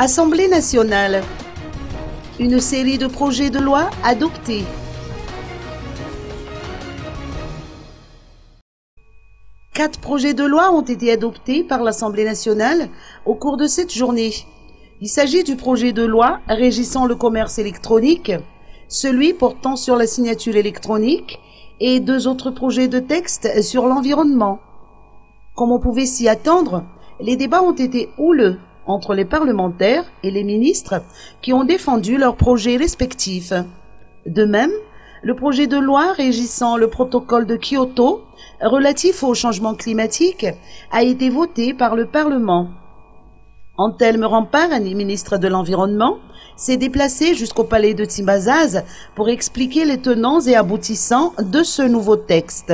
Assemblée nationale. Une série de projets de loi adoptés. Quatre projets de loi ont été adoptés par l'Assemblée nationale au cours de cette journée. Il s'agit du projet de loi régissant le commerce électronique, celui portant sur la signature électronique et deux autres projets de texte sur l'environnement. Comme on pouvait s'y attendre, les débats ont été houleux entre les parlementaires et les ministres qui ont défendu leurs projets respectifs. De même, le projet de loi régissant le protocole de Kyoto relatif au changement climatique a été voté par le Parlement. Antelme Rampart, ministre de l'Environnement, s'est déplacé jusqu'au palais de Timazaz pour expliquer les tenants et aboutissants de ce nouveau texte.